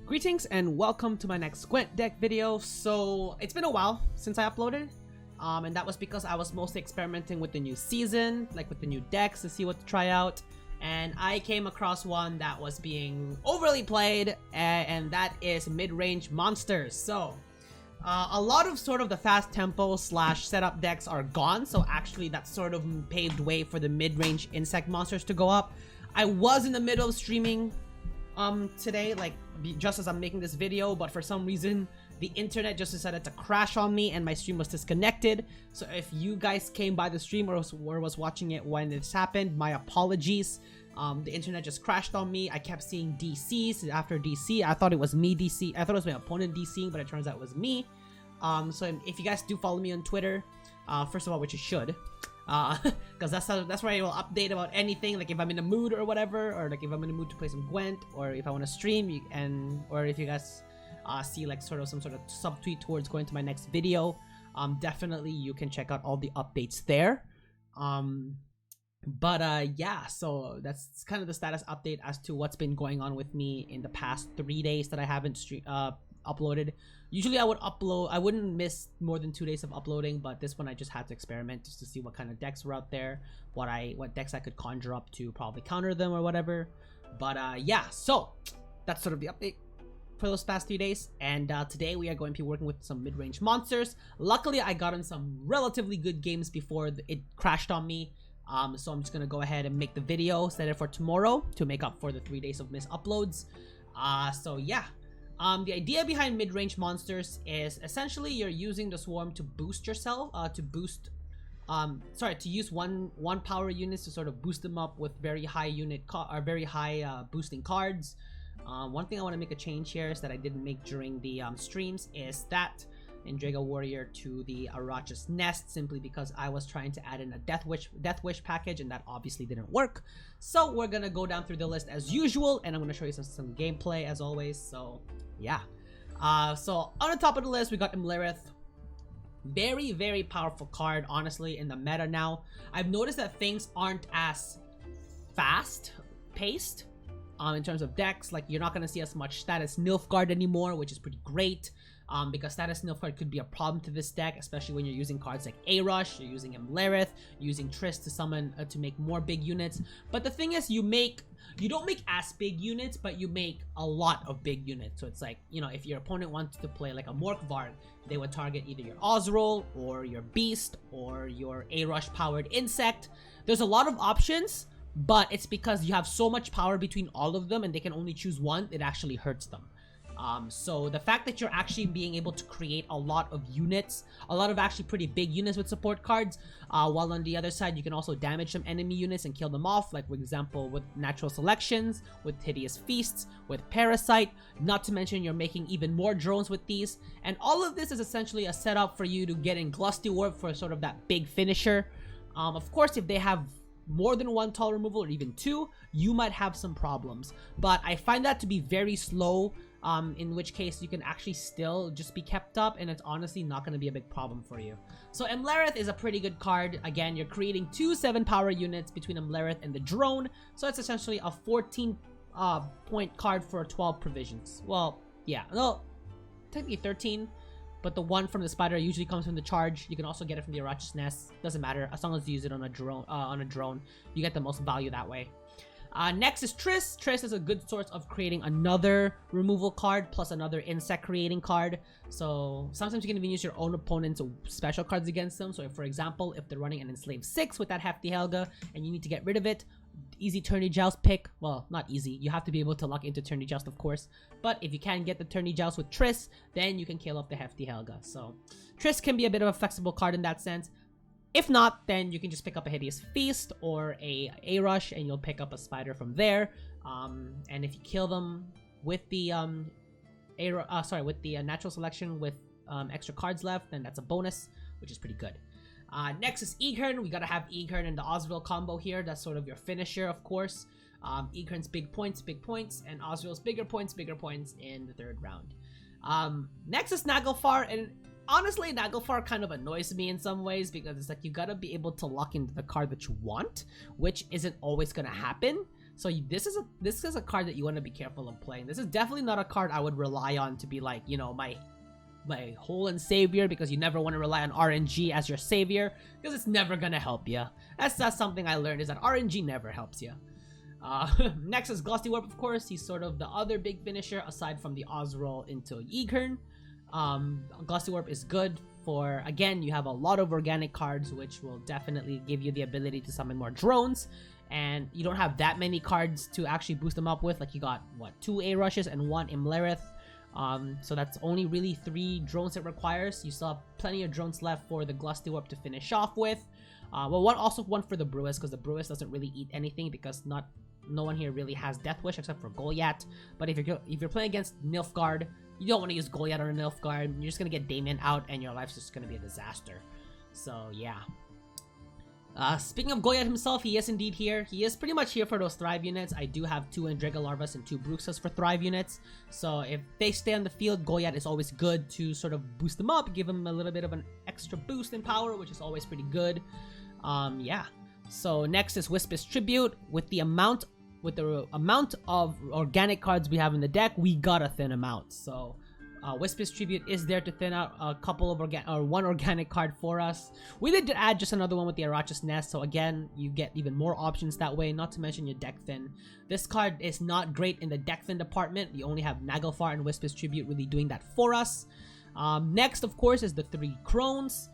Greetings and welcome to my next Gwent deck video. So it's been a while since I uploaded, and that was because I was mostly experimenting with the new season, like with the new decks to see what to try out. And I came across one that was being overly played, and that is mid-range monsters. So a lot of sort of the fast tempo slash setup decks are gone, so actually that sort of paved way for the mid-range insect monsters to go up. I was in the middle of streaming today, like just as I'm making this video, but for some reason the internet just decided to crash on me and my stream was disconnected. So if you guys came by the stream or was watching it when this happened, my apologies. The internet just crashed on me. I kept seeing DCs after DC. I thought it was me DC. I thought it was my opponent DCing, but it turns out it was me. So if you guys do follow me on Twitter, first of all, which you should, because that's where I will update about anything, like if I'm in a mood or whatever, or like if I'm in a mood to play some Gwent, or if I want to stream, or if you guys see like some sort of subtweet towards going to my next video, definitely you can check out all the updates there. Yeah, so that's kind of the status update as to what's been going on with me in the past 3 days that I haven't uploaded. Usually I wouldn't miss more than 2 days of uploading, but this one I just had to experiment just to see what kind of decks were out there, what decks I could conjure up to probably counter them or whatever. But yeah, so that's sort of the update for those past 3 days, and today we are going to be working with some mid-range monsters. Luckily I got in some relatively good games before it crashed on me, so I'm just gonna go ahead and make the video, set it for tomorrow to make up for the 3 days of missed uploads. So yeah. The idea behind mid-range monsters is essentially you're using the swarm to boost yourself, to use one power units to sort of boost them up with very high boosting cards. One thing I want to make a change here is that I didn't make during the streams is that Endrega Warrior to the Arach's Nest, simply because I was trying to add in a Death Wish package, and that obviously didn't work. So we're gonna go down through the list as usual, and I'm gonna show you some gameplay as always. So yeah, so on the top of the list we got Imlerith. Very powerful card, honestly, in the meta now. I've noticed that things aren't as fast paced in terms of decks. Like, you're not gonna see as much Status Nilfgaard anymore, which is pretty great. Because Status Nilfgaard could be a problem to this deck, especially when you're using cards like A-Rush, you're using Imlerith, using Triss to summon to make more big units. But the thing is, you don't make as big units, but you make a lot of big units. So it's like, you know, if your opponent wants to play like a Morkvarg, they would target either your Ozrol or your Beast or your A-Rush powered Insect. There's a lot of options, but it's because you have so much power between all of them and they can only choose one, it actually hurts them. So the fact that you're actually being able to create a lot of units, a lot of actually pretty big units with support cards, while on the other side you can also damage some enemy units and kill them off, like for example with Natural Selections, with Hideous Feasts, with Parasite, not to mention you're making even more drones with these, and all of this is essentially a setup for you to get in Glusty Warp for sort of that big finisher. Of course, if they have more than one tall removal or even two, you might have some problems, but I find that to be very slow, in which case you can actually still just be kept up, and it's honestly not going to be a big problem for you. So Imlerith is a pretty good card. Again, you're creating 2 7 power units between Imlerith and the drone, so it's essentially a 14 point card for 12 provisions. Well, yeah, no, technically 13, but the one from the spider usually comes from the charge. You can also get it from the Arach's Nest. Doesn't matter, as long as you use it on a drone, you get the most value that way. Next is Triss. Triss is a good source of creating another removal card plus another insect creating card. So sometimes you can even use your own opponent's special cards against them. So if, for example, if they're running an Enslaved 6 with that Hefty Helga and you need to get rid of it, easy Tourney Joust pick. Well, not easy. You have to be able to lock into Tourney Joust, of course. But if you can get the Tourney Joust with Triss, then you can kill up the Hefty Helga. So Triss can be a bit of a flexible card in that sense. If not, then you can just pick up a Hideous Feast or a A-Rush and you'll pick up a spider from there. And if you kill them with the Natural Selection with extra cards left, then that's a bonus, which is pretty good. Next is Eghern. We gotta have Eghern and the Ozril combo here. That's sort of your finisher, of course. Eghern's big points, and Ozril's bigger points in the 3rd round. Next is Naglfar, and honestly, Naglfar kind of annoys me in some ways because it's like you gotta be able to lock into the card that you want, which isn't always gonna happen. So this is a card that you want to be careful of playing. This is definitely not a card I would rely on to be like, you know, my whole and savior, because you never want to rely on RNG as your savior, because it's never gonna help you. That's something I learned, is that RNG never helps you. Next is Glusty Warp, of course. He's sort of the other big finisher aside from the Ozroll into Eagern. Glusty Warp is good for, again, you have a lot of organic cards, which will definitely give you the ability to summon more drones, and you don't have that many cards to actually boost them up with. Like, you got, what, 2 A-Rushes and 1 Imlerith. So that's only really 3 drones it requires. You still have plenty of drones left for the Glusty Warp to finish off with. Well, one for the Brewis, because the Brewis doesn't really eat anything, because no one here really has Death Wish except for Goliath. But if you're playing against Nilfgaard, you don't want to use Goliath on a Nilfgaard. You're just gonna get Damien out, and your life's just gonna be a disaster. So yeah. Speaking of Goliath himself, he is indeed here. He is pretty much here for those Thrive units. I do have 2 Andrega Larvas and 2 Bruxas for Thrive units. So if they stay on the field, Goliath is always good to sort of boost them up, give them a little bit of an extra boost in power, which is always pretty good. Yeah. So next is Wisp's Tribute. With the amount of organic cards we have in the deck, we got a thin amount. So Wisp's Tribute is there to thin out a couple of one organic card for us. We did add just another one with the Arach's Nest, so again, you get even more options that way, not to mention your deck thin. This card is not great in the deck thin department. You only have Naglfar and Wisp's Tribute really doing that for us. Next, of course, is the 3 Crones.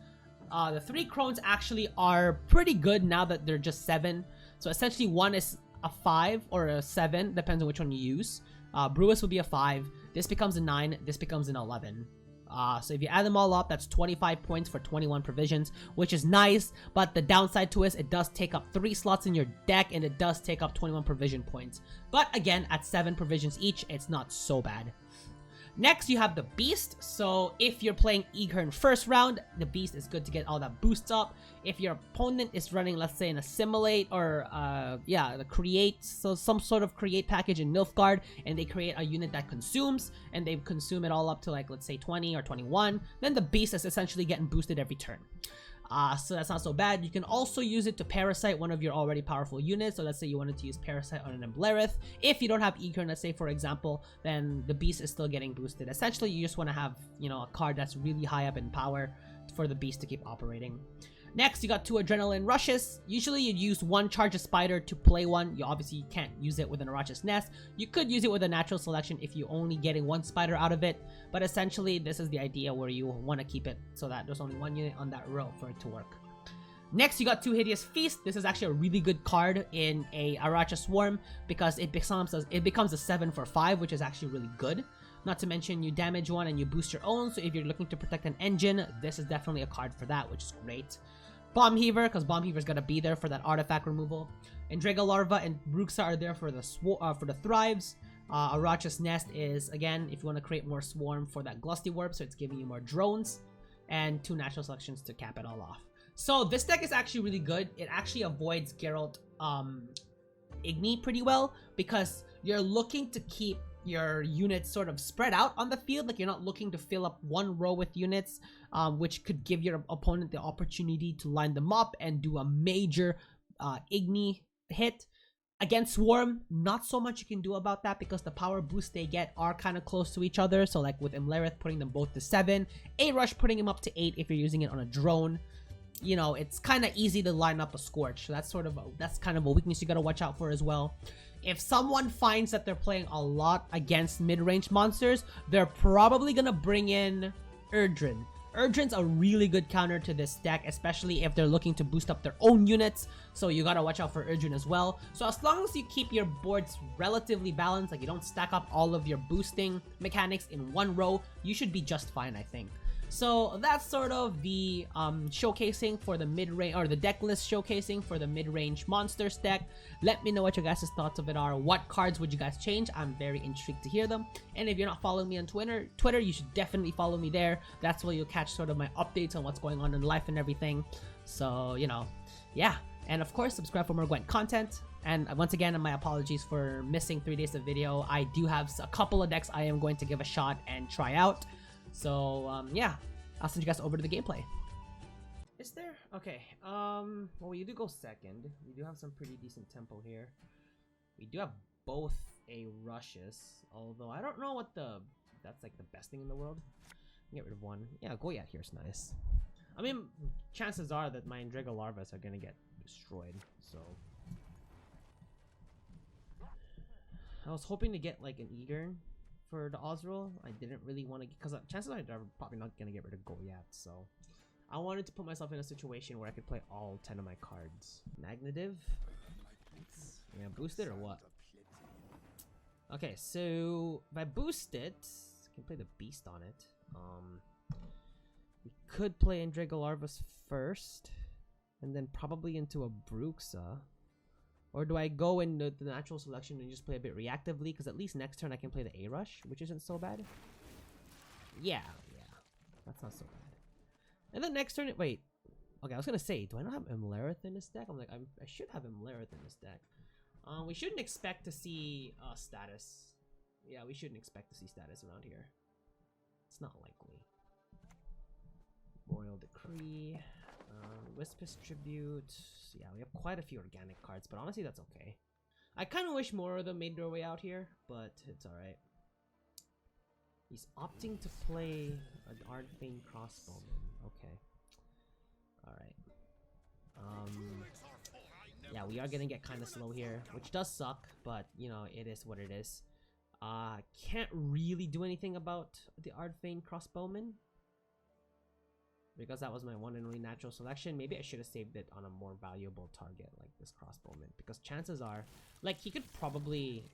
The 3 Crones actually are pretty good now that they're just 7. So essentially, one is a 5 or a 7, depends on which one you use. Brewis would be a 5. This becomes a 9. This becomes an 11. So if you add them all up, that's 25 points for 21 provisions, which is nice. But the downside to it does take up 3 slots in your deck, and it does take up 21 provision points. But again, at 7 provisions each, it's not so bad. Next, you have the Beast. So if you're playing Eagern first round, the Beast is good to get all that boosts up. If your opponent is running, let's say, an Assimilate or the Create, so some sort of Create package in Nilfgaard, and they create a unit that consumes, and they consume it all up to, like, let's say 20 or 21, then the Beast is essentially getting boosted every turn. So that's not so bad. You can also use it to Parasite one of your already powerful units. So let's say you wanted to use Parasite on an Imlerith. If you don't have Eagern, let's say, for example, then the Beast is still getting boosted. Essentially, you just want to have, you know, a card that's really high up in power for the Beast to keep operating. Next, you got 2 Adrenaline Rushes. Usually, you'd use 1 Charge a Spider to play one. You obviously can't use it with an Arach's Nest. You could use it with a Natural Selection if you're only getting 1 Spider out of it. But essentially, this is the idea where you want to keep it so that there's only 1 unit on that row for it to work. Next, you got 2 Hideous Feast. This is actually a really good card in a Aracha Swarm because it becomes a 7 for 5, which is actually really good. Not to mention, you damage one and you boost your own. So if you're looking to protect an engine, this is definitely a card for that, which is great. Bomb Heaver, because Bomb Heaver's gonna be there for that artifact removal. Andrega Larva and Bruxa are there for the Thrives. Arach's Nest is, again, if you want to create more Swarm for that Glusty Warp, so it's giving you more drones. And 2 Natural Selections to cap it all off. So this deck is actually really good. It actually avoids Geralt Igni pretty well, because you're looking to keep your units sort of spread out on the field. Like, you're not looking to fill up one row with units, which could give your opponent the opportunity to line them up and do a major Igni hit. Against Swarm, not so much you can do about that because the power boosts they get are kind of close to each other. So like with Imlerith putting them both to 7, A-Rush putting him up to 8 if you're using it on a drone. You know, it's kind of easy to line up a Scorch. So that's kind of a weakness you got to watch out for as well. If someone finds that they're playing a lot against mid-range monsters, they're probably going to bring in Erdrin. Erdrin's a really good counter to this deck, especially if they're looking to boost up their own units. So you got to watch out for Erdrin as well. So as long as you keep your boards relatively balanced, like you don't stack up all of your boosting mechanics in one row, you should be just fine, I think. So that's sort of the showcasing for the mid-range, or the deck list showcasing for the mid-range monsters deck. Let me know what your guys' thoughts of it are. What cards would you guys change? I'm very intrigued to hear them. And if you're not following me on Twitter, you should definitely follow me there. That's where you'll catch sort of my updates on what's going on in life and everything. So, you know, yeah. And of course, subscribe for more Gwent content. And once again, my apologies for missing 3 days of video. I do have a couple of decks I am going to give a shot and try out. So, yeah, I'll send you guys over to the gameplay. Is there? Okay, well, you do go second. You do have some pretty decent tempo here. We do have both a rushes, although I don't know what that's like the best thing in the world. Get rid of one. Yeah, Goyat here's nice. I mean, chances are that my Indriga larvas are gonna get destroyed, so I was hoping to get like an Eager for the Ozreal. I didn't really want to, because chances are I'm probably not gonna get rid of Goyat, so I wanted to put myself in a situation where I could play all 10 of my cards. Magnetive. Yeah, boost it or what? Okay, so if I boost it, I can play the Beast on it. We could play Indriga Larvas first, and then probably into a Bruxa. Or do I go into the natural selection and just play a bit reactively? Because at least next turn I can play the A-Rush, which isn't so bad. Yeah. That's not so bad. And then next turn, wait. Okay, I was gonna say, do I not have Imlerith in this deck? I'm like, I should have Imlerith in this deck. We shouldn't expect to see status. Yeah, we shouldn't expect to see status around here. It's not likely. Royal Decree, Wispus Tribute. Yeah, we have quite a few organic cards, but honestly, that's okay. I kind of wish more of them made their way out here, but it's alright. He's opting to play an Ardfane Crossbowman. Okay. Alright. Yeah, we are gonna get kind of slow here, which does suck, but, you know, it is what it is. Can't really do anything about the Ardfane Crossbowman, because that was my one and only natural selection. Maybe I should have saved it on a more valuable target like this Crossbowman, because chances are, like, he could probably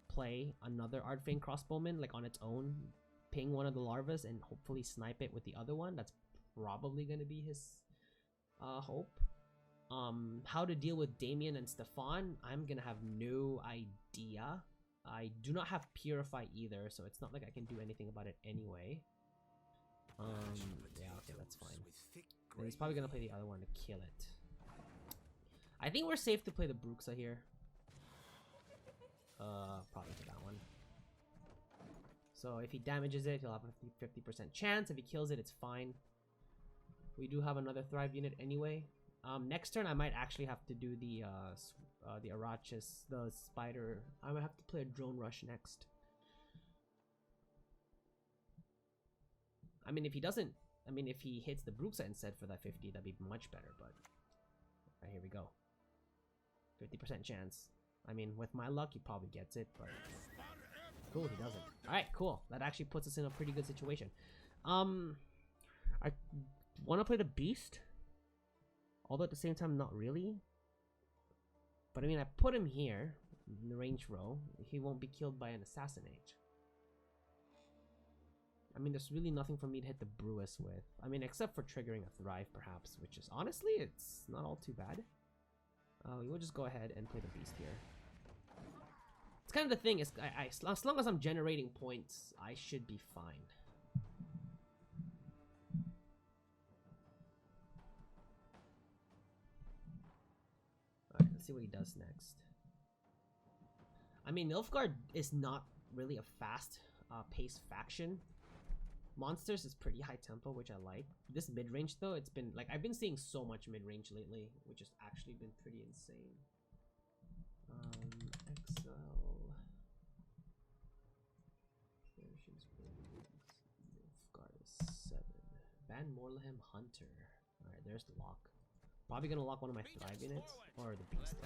play another Ardfane Crossbowman like on its own, ping one of the larvas and hopefully snipe it with the other one. That's probably going to be his hope. How to deal with Damien and Stefan, I'm gonna have no idea. I do not have Purify either, so it's not like I can do anything about it anyway. Yeah, okay, that's fine. And he's probably gonna play the other one to kill it. I think we're safe to play the Bruxa here. Probably for that one. So if he damages it, he'll have a 50% chance. If he kills it, it's fine. We do have another Thrive unit anyway. Next turn I might actually have to do the Arachis, the spider. I might have to play a Drone Rush next. I mean, if he doesn't, I mean, if he hits the Bruxa instead for that 50, that'd be much better, but... Alright, here we go. 50% chance. I mean, with my luck, he probably gets it, but... Cool, he doesn't. Alright, cool. That actually puts us in a pretty good situation. I want to play the Beast, although at the same time, not really. But I mean, I put him here in the range row. He won't be killed by an Assassinate. I mean, there's really nothing for me to hit the Brewis with. I mean, except for triggering a Thrive, perhaps, which is honestly, it's not all too bad. We will just go ahead and play the Beast here. It's kind of the thing is, as long as I'm generating points, I should be fine. Alright, let's see what he does next. I mean, Nilfgaard is not really a fast paced faction. Monsters is pretty high tempo, which I like. This mid-range though, it's been like, I've been seeing so much mid-range lately, which has actually been pretty insane. Excel. Nilfgaard is 7. Van Morlehem Hunter. Alright, there's the lock. Probably gonna lock one of my Thrive units, or the Beast.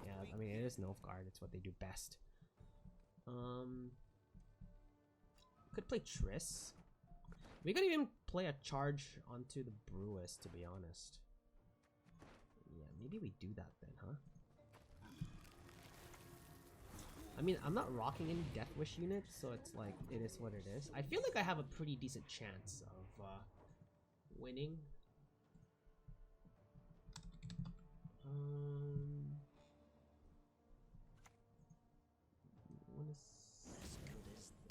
Yeah, I mean, it is Nilfgaard, it's what they do best. Could play Triss. We could even play a charge onto the Brewis, to be honest. Yeah, maybe we do that then, huh? I mean, I'm not rocking any Death Wish units, so it's like, it is what it is. I feel like I have a pretty decent chance of winning.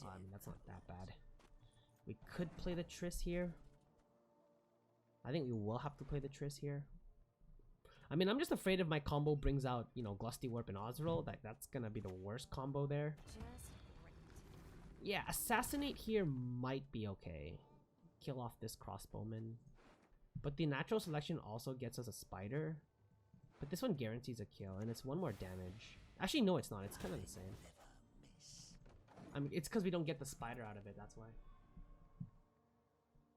I mean, that's not that bad. We could play the Triss here. I think we will have to play the Triss here. I mean, I'm just afraid if my combo brings out, you know, Glusty Warp and Ozreal, that's gonna be the worst combo there. Yeah, Assassinate here might be okay. Kill off this Crossbowman. But the natural selection also gets us a Spider. But this one guarantees a kill, and it's 1 more damage. Actually, no, it's not. It's kind of the same. I mean, it's because we don't get the spider out of it. That's why.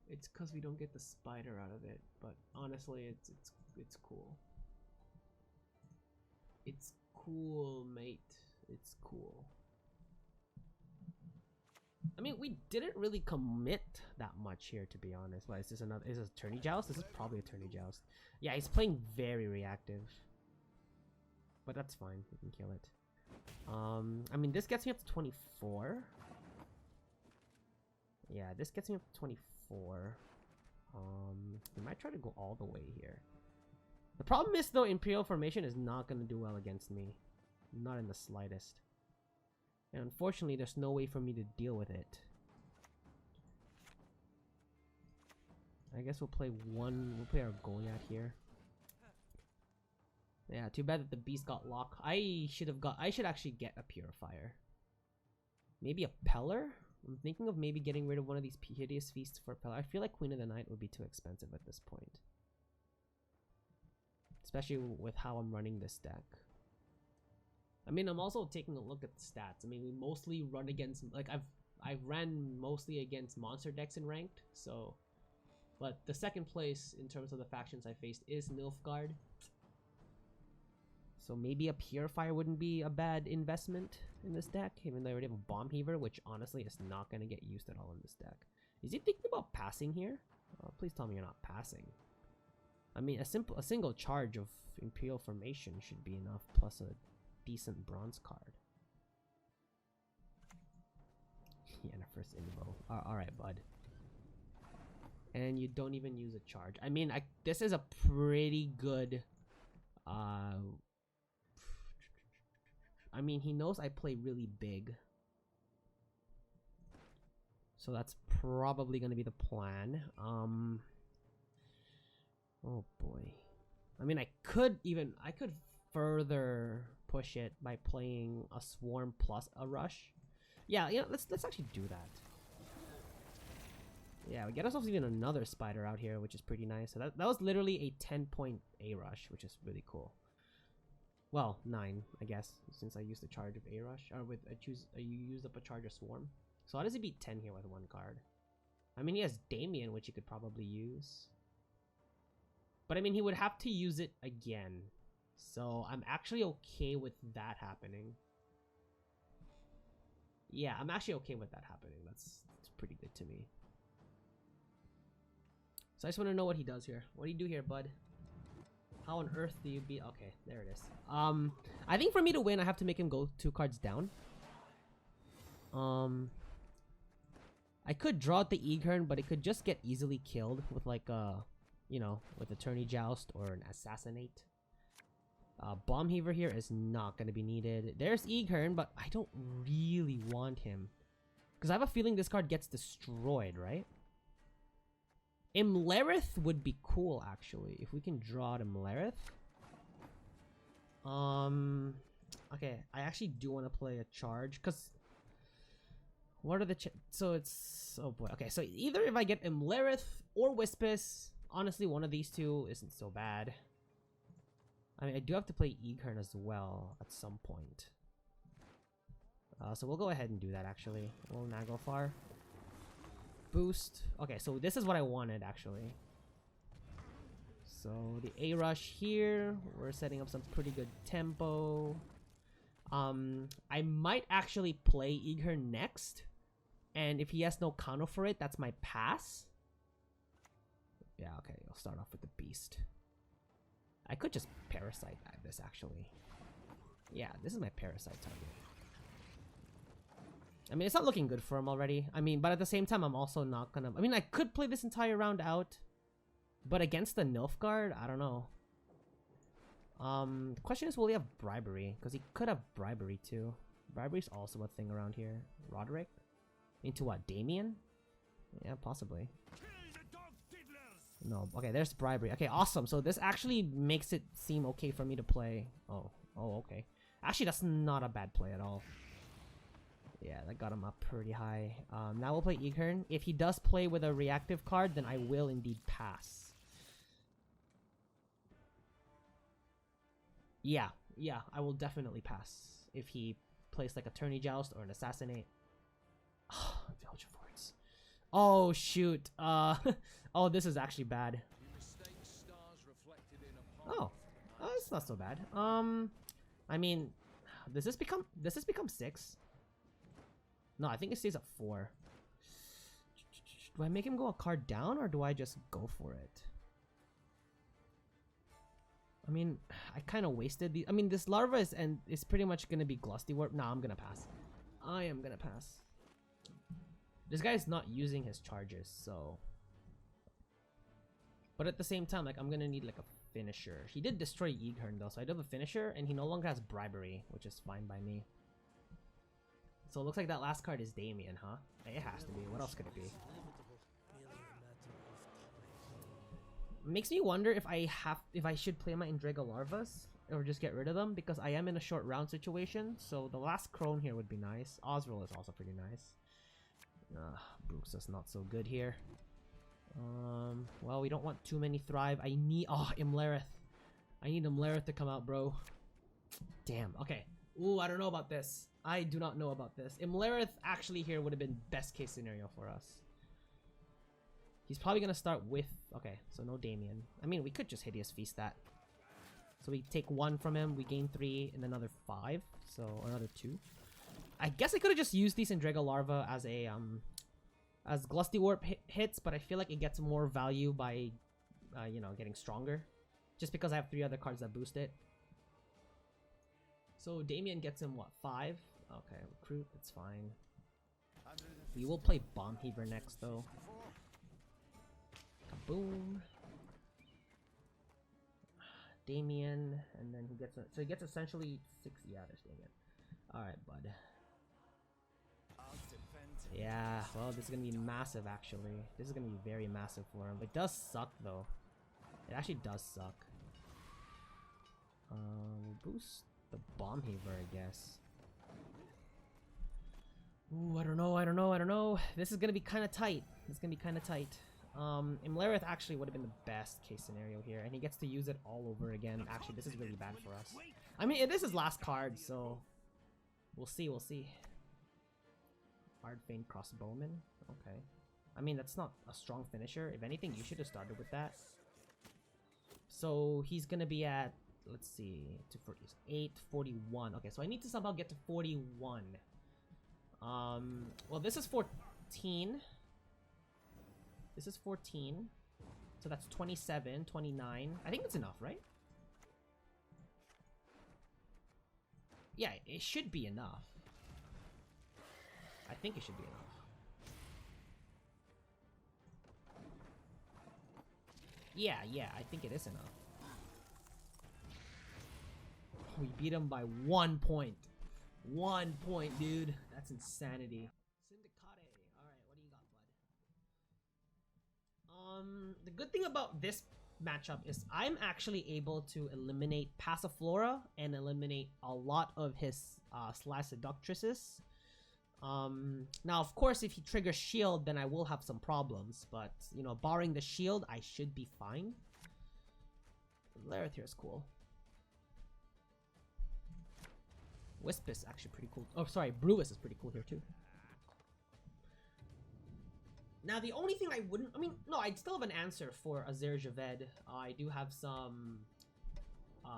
It's because we don't get the spider out of it. But honestly, it's cool. It's cool, mate. It's cool. I mean, we didn't really commit that much here, to be honest. What is this? Another? Is this a tourney joust? This is probably a tourney joust. Yeah, he's playing very reactive, but that's fine. We can kill it. I mean, this gets me up to 24. Yeah, this gets me up to 24. We might try to go all the way here. The problem is, though, Imperial Formation is not gonna do well against me. Not in the slightest. And unfortunately, there's no way for me to deal with it. I guess we'll play our Goliath here. Yeah, too bad that the beast got locked. I should actually get a Purifier. Maybe a Peller? I'm thinking of maybe getting rid of one of these Hideous Feasts for Peller. I feel like Queen of the Night would be too expensive at this point. Especially with how I'm running this deck. I mean, I'm also taking a look at the stats. I mean, we mostly run against, like, I've ran mostly against monster decks in ranked, so, but the second place in terms of the factions I faced is Nilfgaard. So maybe a Purifier wouldn't be a bad investment in this deck, even though I already have a Bomb Heaver, which honestly is not going to get used at all in this deck. Is he thinking about passing here? Oh, please tell me you're not passing. I mean, a single charge of Imperial Formation should be enough, plus a decent bronze card. Yeah, and a first Invo. Alright, bud. And you don't even use a charge. I mean, this is a pretty good... I mean, he knows I play really big. So that's probably going to be the plan. Oh boy. I mean, I could further push it by playing a Swarm plus a Rush. Yeah, let's actually do that. Yeah, we get ourselves even another Spider out here, which is pretty nice. So that was literally a 10-point A Rush, which is really cool. Well, 9, I guess, since I used the charge of A Rush, or you used up a charge of Swarm. So how does he beat 10 here with 1 card? I mean, he has Damien, which he could probably use. But I mean, he would have to use it again. So I'm actually okay with that happening. Yeah, I'm actually okay with that happening. That's pretty good to me. So I just want to know what he does here. What do you do here, bud? How on earth do you beat... Okay, there it is. I think for me to win, I have to make him go 2 cards down. I could draw out the Eagern, but it could just get easily killed with like you know, with a Tourney Joust or an Assassinate. Bomb Heaver here is not going to be needed. There's Eagern, but I don't really want him. Because I have a feeling this card gets destroyed, right? Imlerith would be cool, actually, if we can draw out Imlerith. Okay, I actually do want to play a charge, because... What are the... So it's... Oh boy, okay, so either if I get Imlerith or Wispus, honestly, one of these two isn't so bad. I mean, I do have to play Eagern as well at some point. So we'll go ahead and do that, actually. We'll not go far. Boost. Okay, so this is what I wanted, actually. So the A-Rush here. We're setting up some pretty good tempo. I might actually play Eagern next. And if he has no counter for it, that's my pass. Yeah, okay, I'll start off with the Beast. I could just Parasite at this, actually. Yeah, this is my Parasite target. I mean, it's not looking good for him already. I mean, but at the same time, I'm also not gonna... I mean, I could play this entire round out. But against the Nilfgaard, I don't know. The question is, will he have Bribery? Because he could have Bribery, too. Bribery's also a thing around here. Roderick? Into what? Damien? Yeah, possibly. No, okay, there's Bribery. Okay, awesome. So this actually makes it seem okay for me to play. Oh, okay. Actually, that's not a bad play at all. Yeah, that got him up pretty high. Now we'll play Eagern. If he does play with a reactive card, then I will indeed pass. Yeah, yeah, I will definitely pass if he plays like a tourney joust or an assassinate. Village of Forts. Oh shoot. Oh, this is actually bad. Oh, it's not so bad. I mean, does this become 6? No, I think it stays at 4. Do I make him go a card down or do I just go for it? I mean, I kind of wasted the. I mean, this larva is pretty much gonna be Glusty Warp. Nah, I'm gonna pass. I am gonna pass. This guy's not using his charges, so. But at the same time, like, I'm gonna need like a finisher. He did destroy Eghern though, so I do have a finisher, and he no longer has bribery, which is fine by me. So it looks like that last card is Damien, huh? It has to be. What else could it be? Makes me wonder if I should play my Indrega Larvas or just get rid of them, because I am in a short round situation. So the last Crone here would be nice. Osril is also pretty nice. Brooks is not so good here. Well, we don't want too many Thrive. I need Imlerith. I need Imlerith to come out, bro. Damn. Okay. Ooh, I don't know about this. I do not know about this. Imlerith actually here would have been best case scenario for us. He's probably gonna start with. Okay, so no Damien. I mean, we could just Hideous Feast that. So we take 1 from him, we gain 3, and another 5. So another 2. I guess I could have just used these Indrega Larva as a as Glusty Warp hits, but I feel like it gets more value by you know, getting stronger, just because I have 3 other cards that boost it. So Damien gets him what, 5? Okay, recruit, it's fine. We will play Bomb Heaver next though. Kaboom. Damien, and then he gets so he gets essentially 6. Yeah, there's Damien. All right, bud. Yeah, well, this is gonna be massive. Actually, this is gonna be very massive for him. It does suck though. It actually does suck. Boost the Bomb Heaver, I guess. Ooh, I don't know. This is gonna be kind of tight. Imlerith actually would have been the best case scenario here, and he gets to use it all over again. Actually, this is really bad for us. I mean, it is his last card, so we'll see. Hard Feint Crossbowman. Okay. I mean, that's not a strong finisher. If anything, you should have started with that. So he's gonna be at, let's see, 841. Okay, so I need to somehow get to 41. Well, this is 14. This is 14. So that's 27, 29. I think that's enough, right? Yeah, it should be enough. I think it should be enough. Yeah, I think it is enough. We beat him by 1 point. 1 point, dude. That's insanity. Syndicate. Alright, what do you got, bud? The good thing about this matchup is I'm actually able to eliminate Passiflora and eliminate a lot of his Slash Seductresses. Now, of course, if he triggers shield, then I will have some problems. But, you know, barring the shield, I should be fine. Lareth here is cool. Wisp is actually pretty cool. Oh, sorry, Brewis is pretty cool here, too. Now, the only thing I wouldn't... I mean, no, I'd still have an answer for Azir Javed. I do have some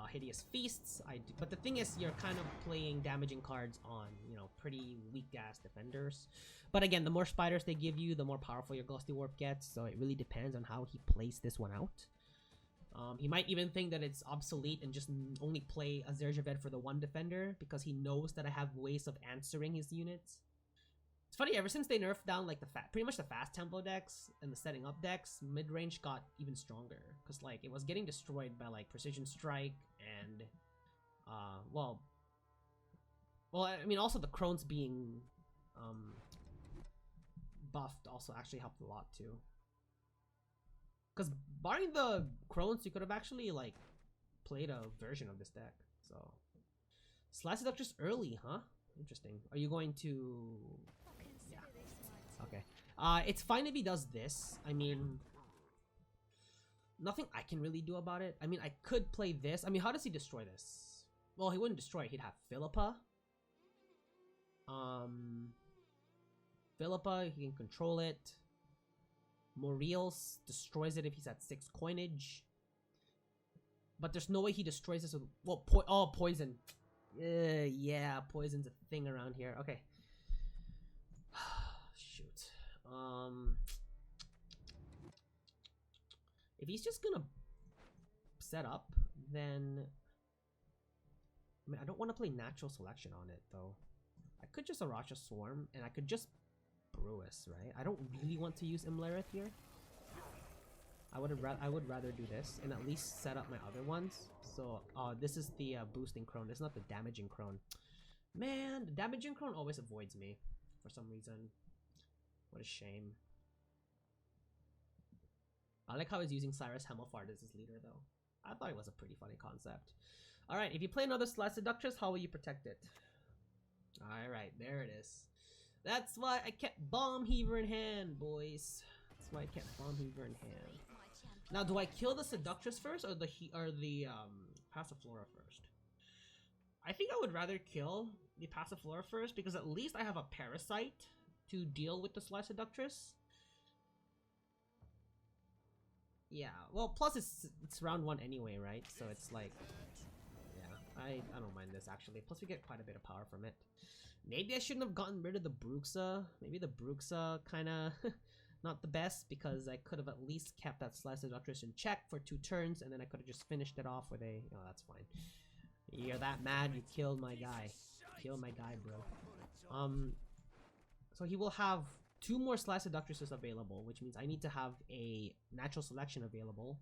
Hideous Feasts. But the thing is, you're kind of playing damaging cards on, you know, pretty weak-ass defenders. But again, the more spiders they give you, the more powerful your Glusty Warp gets. So it really depends on how he plays this one out. He might even think that it's obsolete and just only play Azir Javed for the one defender, because he knows that I have ways of answering his units. It's funny, ever since they nerfed down like pretty much the fast tempo decks and the setting up decks, mid-range got even stronger, because like it was getting destroyed by like Precision Strike and well, I mean, also the Crones being buffed also actually helped a lot too. Because barring the Crones, you could have actually like played a version of this deck. So Slash Seductress early, huh? Interesting. Are you going to... Yeah. Okay. It's fine if he does this. I mean, nothing I can really do about it. I mean, I could play this. I mean, how does he destroy this? Well, he wouldn't destroy it. He'd have Philippa. Philippa, he can control it. Moriels destroys it if he's at 6 coinage. But there's no way he destroys this with... Well, poison. Yeah, poison's a thing around here. Okay. Shoot. If he's just gonna set up, then... I mean, I don't want to play natural selection on it, though. I could just Aracha Swarm, and I could just Brewis, right? I don't really want to use Imlerith here. I would rather do this, and at least set up my other ones. So, this is the boosting crone. This is not the damaging crone. Man, the damaging crone always avoids me for some reason. What a shame. I like how he's using Cyrus Hemelfart as his leader, though. I thought it was a pretty funny concept. Alright, if you play another Slice Seductress, how will you protect it? Alright, there it is. That's why I kept Bomb Heaver in hand, boys. That's why I kept Bomb Heaver in hand. Now, do I kill the Seductress first or the Passiflora first? I think I would rather kill the Passiflora first because at least I have a Parasite to deal with the Slice Seductress. Yeah, well, plus it's round 1 anyway, right? So it's like, yeah, I don't mind this actually. Plus we get quite a bit of power from it. Maybe I shouldn't have gotten rid of the Bruxa. Maybe the Bruxa kind of not the best because I could have at least kept that Slice Seductress in check for 2 turns and then I could have just finished it off with a... Oh, that's fine. You're that mad, you killed my guy. Kill my guy, bro. So he will have 2 more Slice Seductresses available, which means I need to have a natural selection available.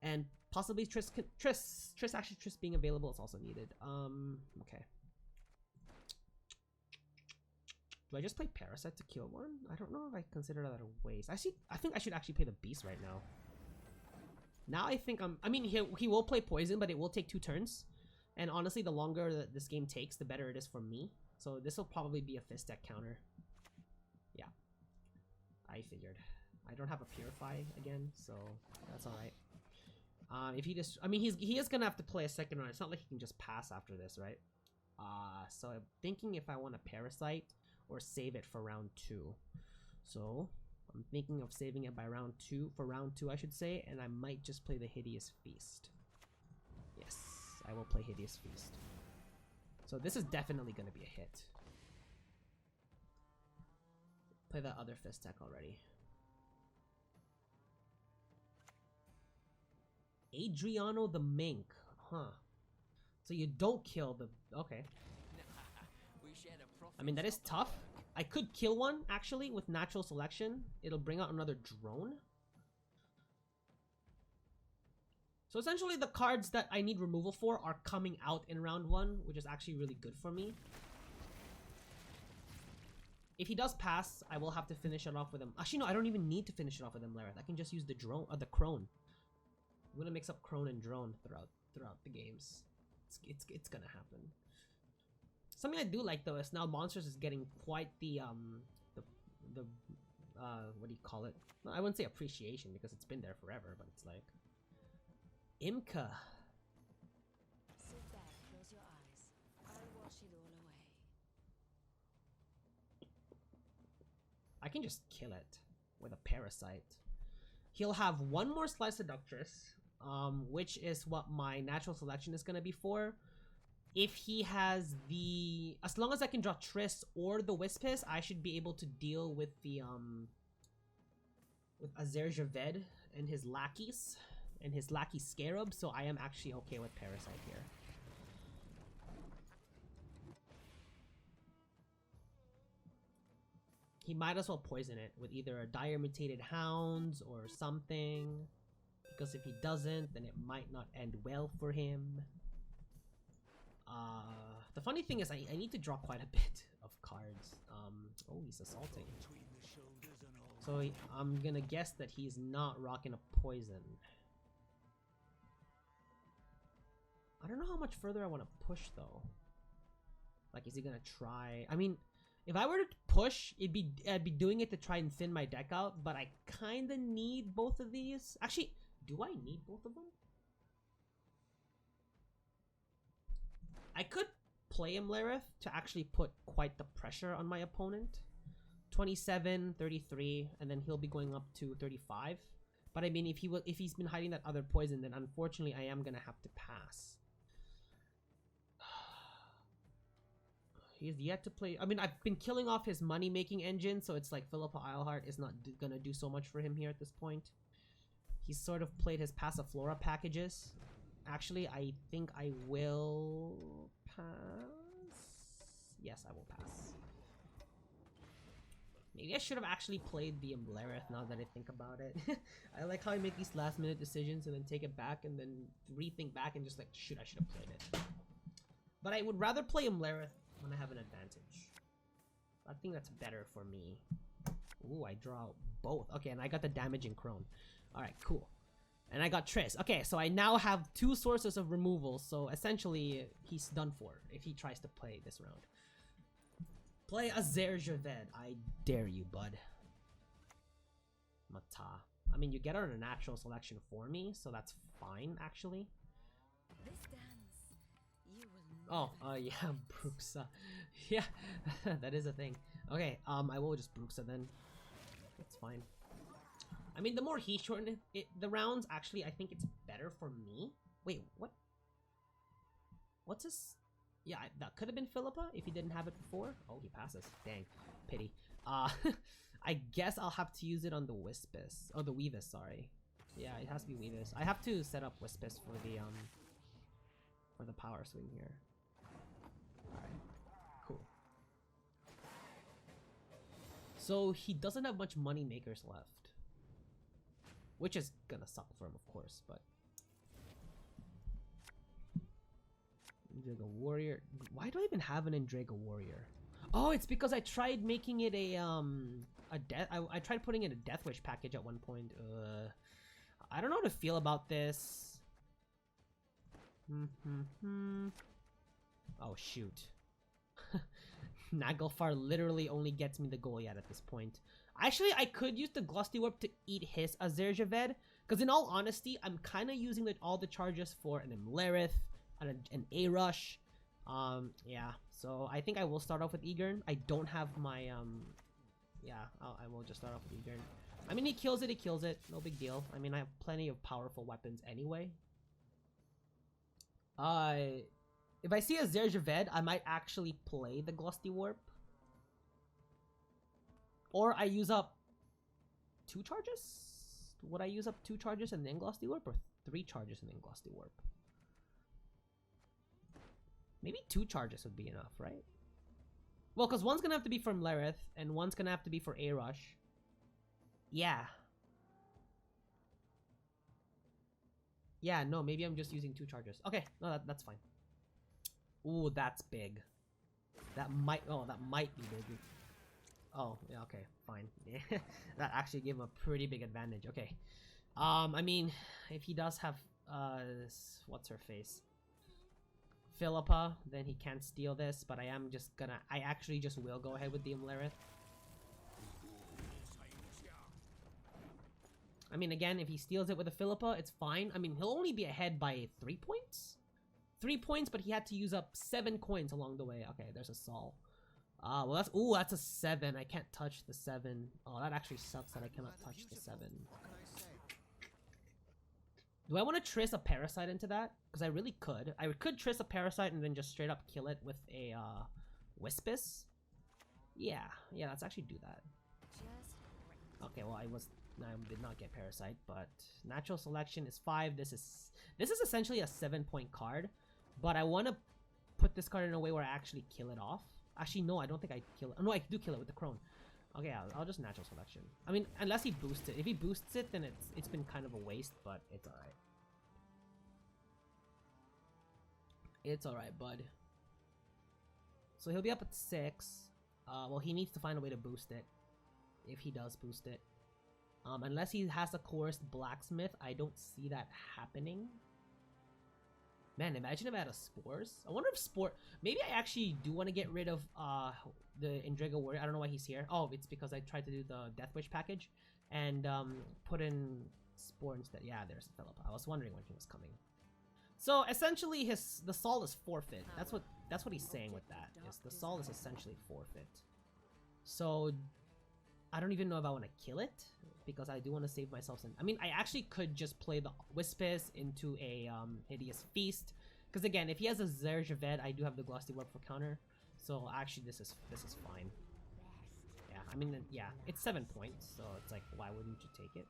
And possibly Triss being available is also needed. Okay. Do I just play Parasite to kill one? I don't know if I consider that a waste. I think I should actually play the Beast right now. Now I think I mean, he will play Poison, but it will take 2 turns. And honestly, the longer that this game takes, the better it is for me. So this will probably be a Fist Deck counter. Yeah. I figured. I don't have a Purify again, so that's alright. If he just... I mean, he is gonna have to play a second round. It's not like he can just pass after this, right? So I'm thinking if I want a Parasite or save it for round 2. So I'm thinking of saving it by round 2, for round 2 I should say, and I might just play the Hideous Feast. Yes, I will play Hideous Feast. So this is definitely going to be a hit. Play that other Fist deck already. Adriano the Mink, huh? So you don't kill the... Okay. I mean, that is tough. I could kill one, actually, with natural selection. It'll bring out another drone. So essentially, the cards that I need removal for are coming out in round 1, which is actually really good for me. If he does pass, I will have to finish it off with him. Actually, no, I don't even need to finish it off with him, Lareth. I can just use the drone, or the crone. I'm gonna mix up crone and drone throughout the games. It's gonna happen. Something I do like though is now Monsters is getting quite the what do you call it? No, I wouldn't say appreciation because it's been there forever, but it's like Imka. Sit back, close your eyes. I'll wash it all away. I can just kill it with a Parasite. He'll have 1 more Slice Seductress, which is what my natural selection is gonna be for. If he has the... As long as I can draw Triss or the Wispis, I should be able to deal with the, with Azer Javed and his lackeys. And his lackey Scarab, so I am actually okay with Parasite here. He might as well poison it with either a Dire Mutated Hounds or something. Because if he doesn't, then it might not end well for him. The funny thing is I need to draw quite a bit of cards. Oh, he's assaulting. So I'm gonna guess that he's not rocking a poison. I don't know how much further I want to push though. Like, is he gonna try? I mean, if I were to push, I'd be doing it to try and thin my deck out, but I kind of need both of these. Actually, do I need both of them? I could play Imlerith to actually put quite the pressure on my opponent. 27, 33, and then he'll be going up to 35. But I mean, if he's been hiding that other poison, then unfortunately I am gonna have to pass. He's yet to play. I mean, I've been killing off his money-making engine, so it's like Philippa Eilhart is not gonna do so much for him here at this point. He's sort of played his Passiflora packages. Actually, I think I will pass. Yes, I will pass. Maybe I should have actually played the Imlerith now that I think about it. I like how I make these last-minute decisions and then take it back and then rethink back and just like, shoot, I should have played it. But I would rather play Imlerith when I have an advantage. I think that's better for me. Ooh, I draw both. Okay, and I got the damaging crone. Alright, cool. And I got Triss. Okay, so I now have 2 sources of removal, so essentially he's done for if he tries to play this round. Play a Zerjaved. I dare you, bud. Mata. I mean, you get on a natural selection for me, so that's fine, actually. This dance, you will Yeah, Bruxa. Yeah, that is a thing. Okay, I will just Bruxa then. It's fine. I mean, the more he shortened the rounds, actually, I think it's better for me. Wait, what? What's this? Yeah, that could have been Philippa if he didn't have it before. Oh, he passes. Dang. Pity. I guess I'll have to use it on the Wispus. Oh, the Weavis, sorry. Yeah, it has to be Weavis. I have to set up Wispus for the power swing here. Alright. Cool. So he doesn't have much money makers left. Which is gonna suck for him, of course, but Endrega Warrior. Why do I even have an Endrega Warrior? Oh, it's because I tried making it I tried putting in a Death Wish package at one point. I don't know how to feel about this. Oh shoot. Naglfar literally only gets me the Goliath at this point. Actually, I could use the Glusty Warp to eat his Azerjaved, because in all honesty, I'm kind of using all the charges for an Imlerith, an A-Rush. Yeah, so I think I will start off with Egern. I don't have my, yeah, I will just start off with Egern. I mean, he kills it, no big deal. I mean, I have plenty of powerful weapons anyway. If I see a Zerjaved, I might actually play the Glusty Warp. Or I use up 2 charges? Would I use up 2 charges and then Glusty Warp, or 3 charges and then Glusty Warp? Maybe 2 charges would be enough, right? Well, because one's gonna have to be from Lerith, and one's gonna have to be for A-Rush. Yeah. Yeah, no, maybe I'm just using 2 charges. Okay, no, that's fine. Ooh, that's big. That might be big. Oh, yeah, okay, fine. That actually gave him a pretty big advantage. Okay. I mean, if he does have, what's her face? Philippa, then he can't steal this, but I actually just will go ahead with the Imlerith. I mean, again, if he steals it with a Philippa, it's fine. I mean, he'll only be ahead by 3 points? 3 points, but he had to use up 7 coins along the way. Okay, there's a Sol. Well, that's a 7. I can't touch the 7. Oh, that actually sucks that I cannot touch the 7. Do I want to Triss a Parasite into that? Because I really could. I could Triss a Parasite and then just straight up kill it with a Wispus. Yeah, let's actually do that. Okay, well, I did not get Parasite, but natural selection is 5. This is essentially a 7-point card, but I want to put this card in a way where I actually kill it off. Actually, no, I don't think I kill it. No, I do kill it with the Crone. Okay, I'll just natural selection. I mean, unless he boosts it. If he boosts it, then it's been kind of a waste, but it's alright. It's alright, bud. So he'll be up at 6. Well, he needs to find a way to boost it. If he does boost it. Unless he has a coerced blacksmith, I don't see that happening. Man, imagine if I had a Spores. I wonder if maybe I actually do want to get rid of the Endrega Warrior. I don't know why he's here. Oh, it's because I tried to do the Death Wish package and put in Spore instead. Yeah, there's Philip. I was wondering when he was coming. So essentially, the Sol is forfeit. That's what that's what he's saying with that. Is the Sol is essentially forfeit. So I don't even know if I want to kill it because I do want to save myself some. I mean, I actually could just play the Wispus into a Hideous Feast because again, if he has a Zerjavet, I do have the Glossy Warp for counter. So actually, this is fine. Yeah, I mean, yeah, it's 7 points, so it's like, why wouldn't you take it?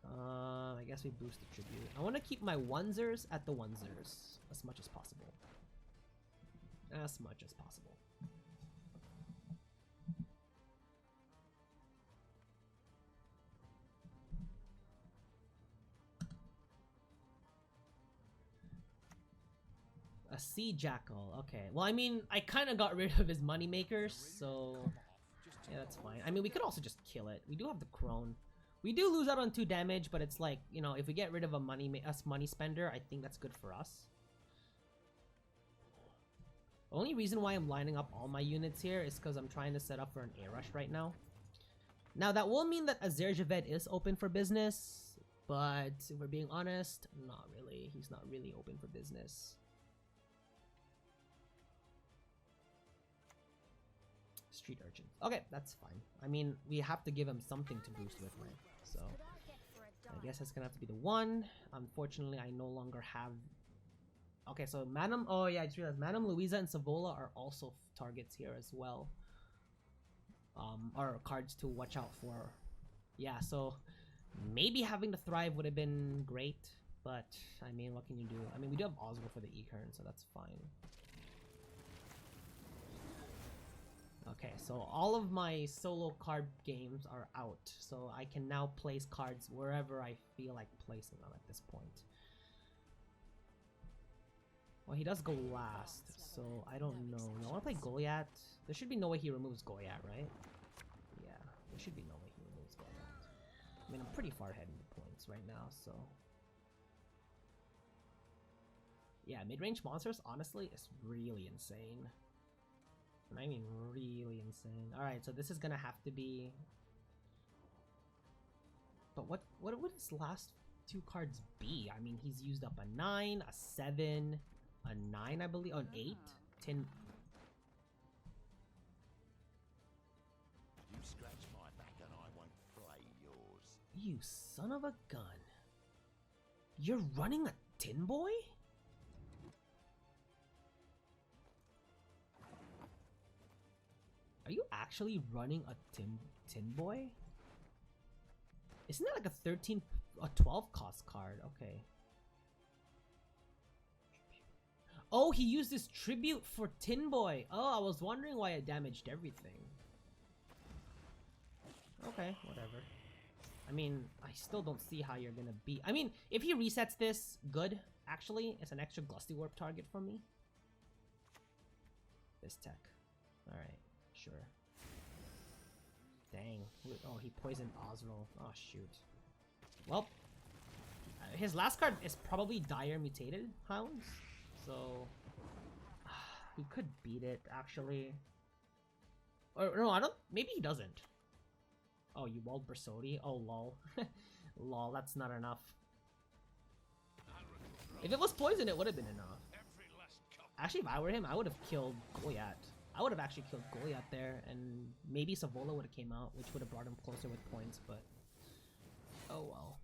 I guess we boost the tribute. I want to keep my onezers at the onezers as much as possible. As much as possible. A Sea Jackal. Okay. Well, I mean, I kind of got rid of his money makers, so yeah, that's fine. I mean, we could also just kill it. We do have the Crone. We do lose out on 2 damage, but it's like, you know, if we get rid of a money spender, I think that's good for us. The only reason why I'm lining up all my units here is because I'm trying to set up for an A rush right now. Now, that will mean that Azerjavet is open for business, but if we're being honest, not really. He's not really open for business. Street urchins. Okay, that's fine. I mean, we have to give him something to boost with, right? So, I guess that's gonna have to be the 1. Unfortunately, I no longer have... Okay, so Madam... Oh, yeah, I just realized Madam Louisa and Savola are also targets here as well. Or cards to watch out for. Yeah, so maybe having the Thrive would have been great, but, I mean, what can you do? I mean, we do have Oswald for the E-Kern, so that's fine. Okay, so all of my solo card games are out, so I can now place cards wherever I feel like placing them at this point. Well, he does go last, so I don't know. I want to play Goliath. There should be no way he removes Goliath, right? Yeah, there should be no way he removes Goliath. I mean, I'm pretty far ahead in the points right now, so... Yeah, mid-range monsters, honestly, is really insane. I mean, really insane. Alright, so this is gonna have to be... But what would his last 2 cards be? I mean, he's used up a 9, a 7, a 9, I believe, oh, an 8, 10... You scratch my back and I won't flay yours. You son of a gun. You're running a tin boy? Are you actually running a tin boy? Isn't that like a 12 cost card? Okay. Oh, he used his tribute for Tin Boy. Oh, I was wondering why it damaged everything. Okay, whatever. I mean, I still don't see how you're gonna beat... I mean, if he resets this, good. Actually, it's an extra Glusty Warp target for me. This tech. Alright. Sure. Dang. Oh, he poisoned Oswald. Oh, shoot. Well, his last card is probably Dire Mutated Hounds, so he could beat it, actually. Or no, I don't. Maybe he doesn't. Oh, you walled Bersodi? Oh, lol. Lol, that's not enough. If it was poison, it would have been enough. Actually, if I were him, I would have killed Goliath. I would have actually killed Goliath there, and maybe Savola would have came out, which would have brought him closer with points, but... Oh well.